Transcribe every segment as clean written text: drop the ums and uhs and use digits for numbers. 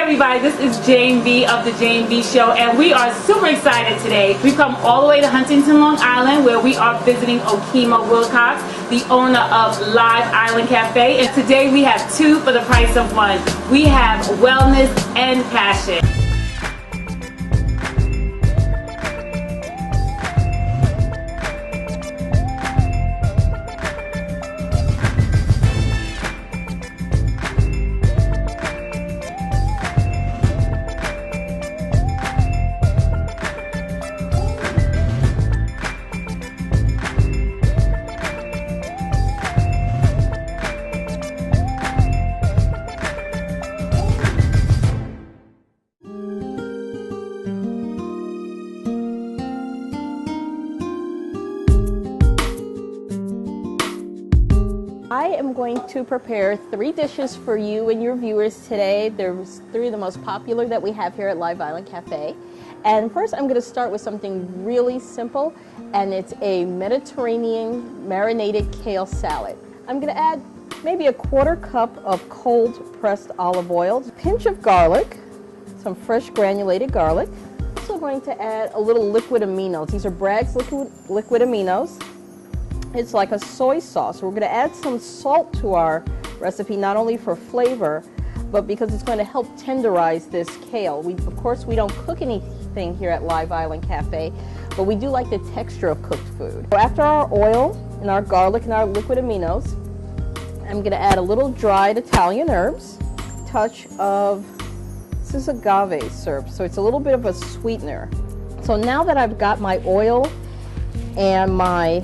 everybody, this is Jane B of the Jane B Show, and we are super excited today. We've come all the way to Huntington, Long Island, where we are visiting Okima Wilcox, the owner of Live Island Cafe, and today we have two for the price of one. We have wellness and passion. I am going to prepare 3 dishes for you and your viewers today. There's 3 of the most popular that we have here at Live Island Cafe. And first I'm going to start with something really simple, and it's a Mediterranean marinated kale salad. I'm going to add maybe a 1/4 cup of cold pressed olive oil, a pinch of garlic, some fresh granulated garlic. Also going to add a little liquid aminos. These are Bragg's liquid aminos. It's like a soy sauce. We're going to add some salt to our recipe, not only for flavor, but because it's going to help tenderize this kale. Of course, we don't cook anything here at Live Island Cafe, but we do like the texture of cooked food. So after our oil and our garlic and our liquid aminos, I'm going to add a little dried Italian herbs, a touch of, this is agave syrup, so it's a little bit of a sweetener. So now that I've got my oil and my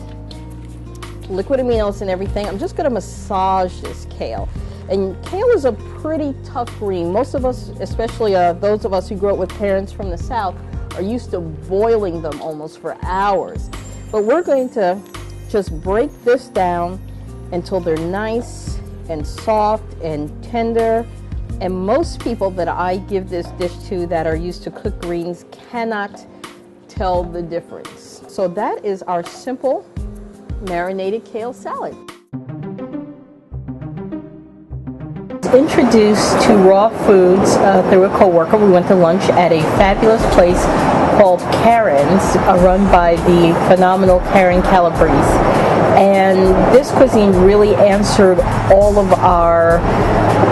liquid aminos and everything, I'm just going to massage this kale. And kale is a pretty tough green. Most of us, especially those of us who grew up with parents from the South, are used to boiling them almost for hours. But we're going to just break this down until they're nice and soft and tender. And most people that I give this dish to that are used to cook greens cannot tell the difference. So that is our simple marinated kale salad. Introduced to raw foods through a coworker. We went to lunch at a fabulous place called Karen's, run by the phenomenal Karen Calabrese. And this cuisine really answered all of our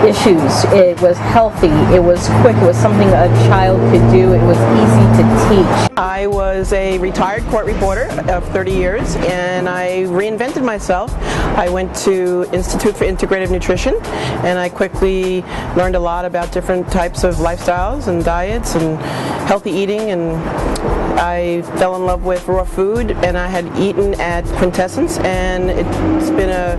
issues. It was healthy, it was quick, it was something a child could do, it was easy to teach. I was a retired court reporter of 30 years, and I reinvented myself. I went to Institute for Integrative Nutrition, and I quickly learned a lot about different types of lifestyles and diets and healthy eating, and I fell in love with raw food, and I had eaten at Quintessence, and it's been a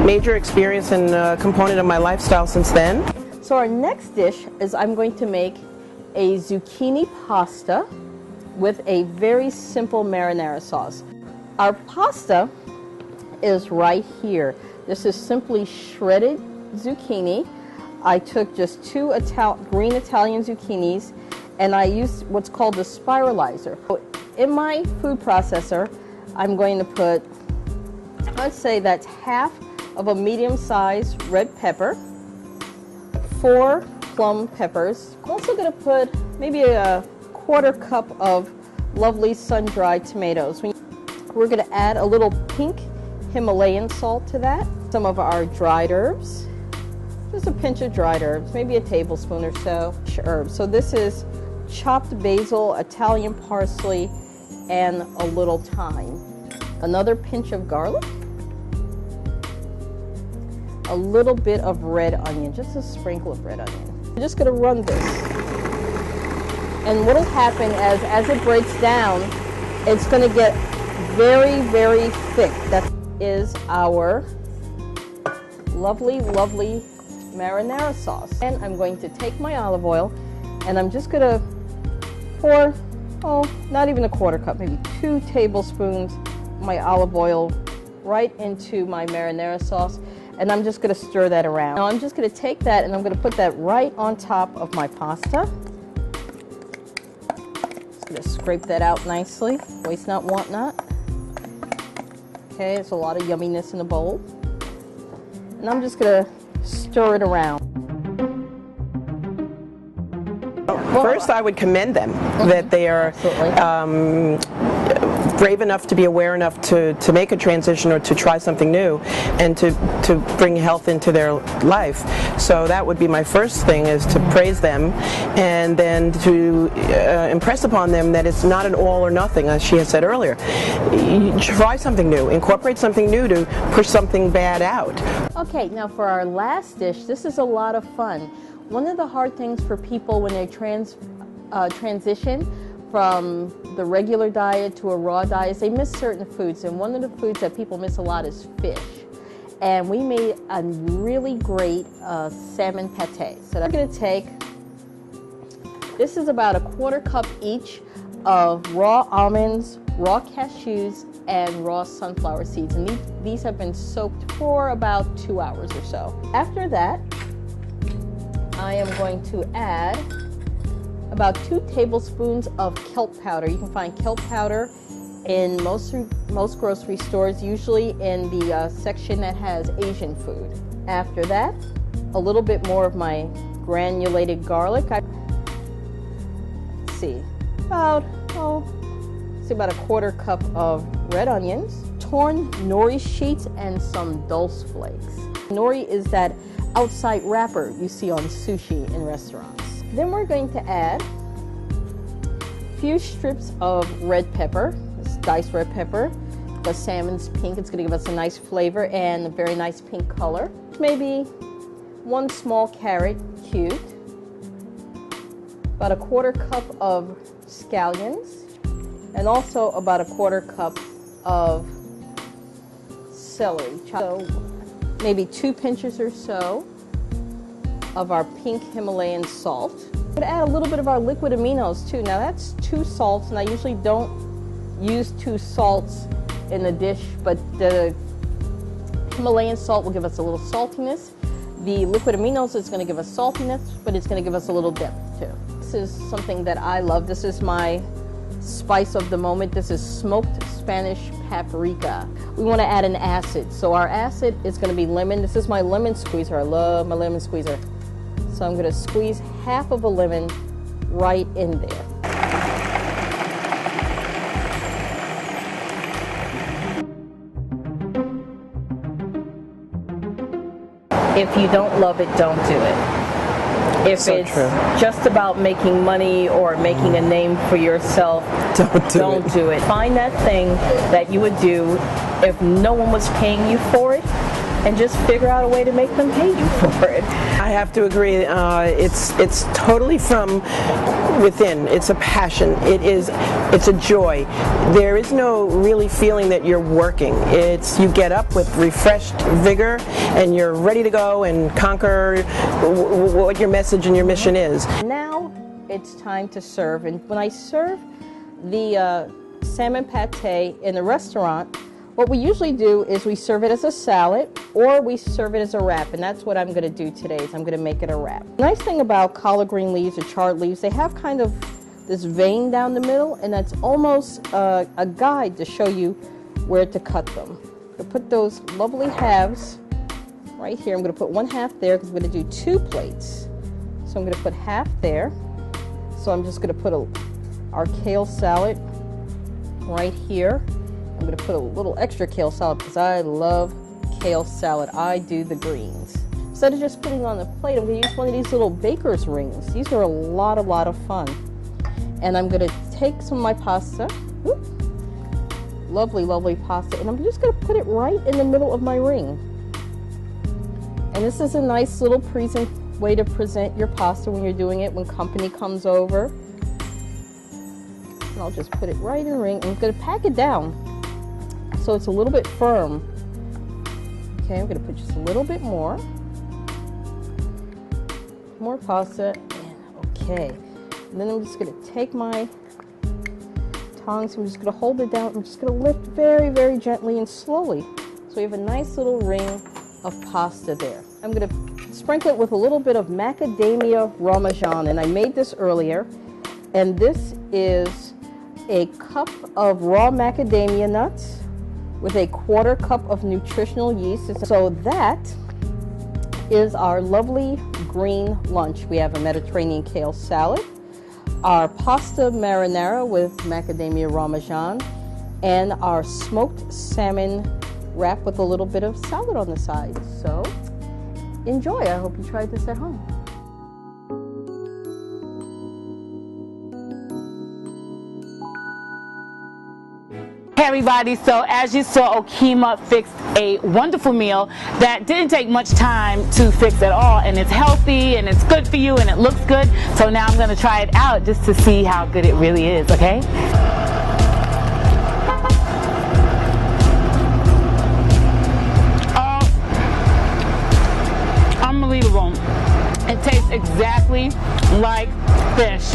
major experience and a component of my lifestyle since then. So our next dish is I'm going to make a zucchini pasta with a very simple marinara sauce. Our pasta is right here. This is simply shredded zucchini. I took just 2 green Italian zucchinis, and I used what's called the spiralizer. In my food processor, I'm going to put, let's say that's half of a medium-sized red pepper, 4 plum peppers. I'm also going to put maybe a 1/4 cup of lovely sun-dried tomatoes. We're going to add a little pink Himalayan salt to that, some of our dried herbs, just a pinch of dried herbs, maybe a tablespoon or so herbs. So this is chopped basil, Italian parsley, and a little thyme. Another pinch of garlic, a little bit of red onion, just a sprinkle of red onion. I'm just going to run this. And what will happen as it breaks down, it's going to get very, very thick. That is our lovely, lovely marinara sauce. And I'm going to take my olive oil, and I'm just going to pour, not even a 1/4 cup, maybe 2 tablespoons of my olive oil right into my marinara sauce. And I'm just going to stir that around. Now I'm just going to take that and I'm going to put that right on top of my pasta. Just going to scrape that out nicely. Waste not, want not. Okay, there's a lot of yumminess in the bowl. And I'm just going to stir it around. First, I would commend them that they are brave enough to be aware enough to make a transition or to try something new and to bring health into their life. So that would be my first thing, is to praise them, and then to impress upon them that it's not an all or nothing, as she has said earlier. You try something new, incorporate something new to push something bad out. Okay, now for our last dish, this is a lot of fun. One of the hard things for people when they transition from the regular diet to a raw diet is they miss certain foods, and one of the foods that people miss a lot is fish. And we made a really great salmon pate. So we're going to take, this is about a 1/4 cup each of raw almonds, raw cashews, and raw sunflower seeds. And these have been soaked for about 2 hours or so. After that, I am going to add about 2 tablespoons of kelp powder. You can find kelp powder in most grocery stores, usually in the section that has Asian food. After that, a little bit more of my granulated garlic. Let's see, about a 1/4 cup of red onions, torn nori sheets, and some dulse flakes. Nori is that outside wrapper you see on sushi in restaurants. Then we're going to add a few strips of red pepper, this diced red pepper. The salmon's pink, it's going to give us a nice flavor and a very nice pink color. Maybe 1 small carrot cubed, about a 1/4 cup of scallions, and also about a 1/4 cup of celery. So maybe 2 pinches or so of our pink Himalayan salt. I'm going to add a little bit of our liquid aminos too. Now that's 2 salts, and I usually don't use 2 salts in a dish, but the Himalayan salt will give us a little saltiness. The liquid aminos is going to give us saltiness, but it's going to give us a little depth too. This is something that I love. This is my spice of the moment. This is smoked Spanish paprika. We want to add an acid, so our acid is going to be lemon. This is my lemon squeezer. I love my lemon squeezer. So I'm going to squeeze half of a lemon right in there. If you don't love it, don't do it. If it's just about making money or making a name for yourself, don't do it. Find that thing that you would do if no one was paying you for it, and just figure out a way to make them pay you for it. I have to agree. It's totally from within. It's a passion. It's a joy. There is no really feeling that you're working. You get up with refreshed vigor, and you're ready to go and conquer what your message and your mission is. Now it's time to serve. And when I serve the salmon pate in the restaurant, what we usually do is we serve it as a salad, or we serve it as a wrap, and that's what I'm going to do today. Is I'm going to make it a wrap. The nice thing about collard green leaves or chard leaves, they have kind of this vein down the middle, and that's almost a guide to show you where to cut them. To put those lovely halves right here. I'm going to put 1/2 there because we're going to do 2 plates. So I'm going to put half there. So I'm just going to put our kale salad right here. I'm going to put a little extra kale salad because I love kale salad. I do the greens. Instead of just putting it on the plate, I'm going to use one of these little baker's rings. These are a lot of fun. And I'm going to take some of my pasta. Whoop, lovely pasta. And I'm just going to put it right in the middle of my ring. And this is a nice little way to present your pasta when you're doing it when company comes over. And I'll just put it right in the ring. I'm going to pack it down so it's a little bit firm. Okay, I'm going to put just a little bit more pasta, and okay. And then I'm just going to take my tongs, I'm just going to hold it down, I'm just going to lift very gently and slowly. So we have a nice little ring of pasta there. I'm going to sprinkle it with a little bit of macadamia parmesan, and I made this earlier, and this is a cup of raw macadamia nuts with a 1/4 cup of nutritional yeast. So that is our lovely green lunch. We have a Mediterranean kale salad, our pasta marinara with macadamia parmesan, and our smoked salmon wrapped with a little bit of salad on the side. So enjoy. I hope you tried this at home. Hey everybody, so as you saw, Okima fixed a wonderful meal that didn't take much time to fix at all, and it's healthy and it's good for you and it looks good. So now I'm going to try it out just to see how good it really is, okay? Unbelievable. It tastes exactly like fish.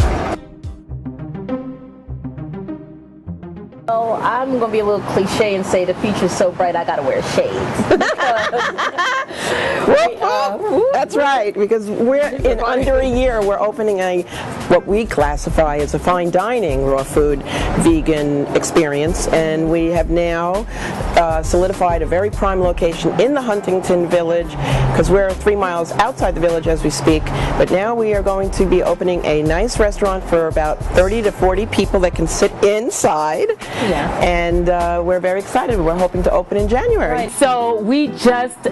So I'm going to be a little cliche and say the future's so bright I got to wear shades. That's right, because we're in under a year we're opening what we classify as a fine dining raw food vegan experience, and we have now solidified a very prime location in the Huntington Village, because we're 3 miles outside the village as we speak. But now we are going to be opening a nice restaurant for about 30 to 40 people that can sit inside. Yeah. And we're very excited. We're hoping to open in January. Right. So we just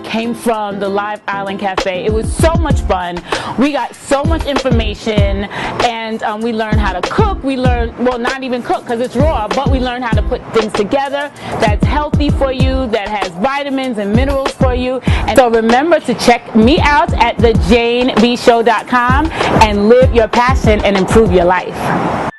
came from the Live Island Cafe. It was so much fun. We got so much information, and we learned how to cook. We learned, well, not even cook because it's raw, but we learned how to put things together that's healthy for you, that has vitamins and minerals for you. And so remember to check me out at thejanebshow.com and live your passion and improve your life.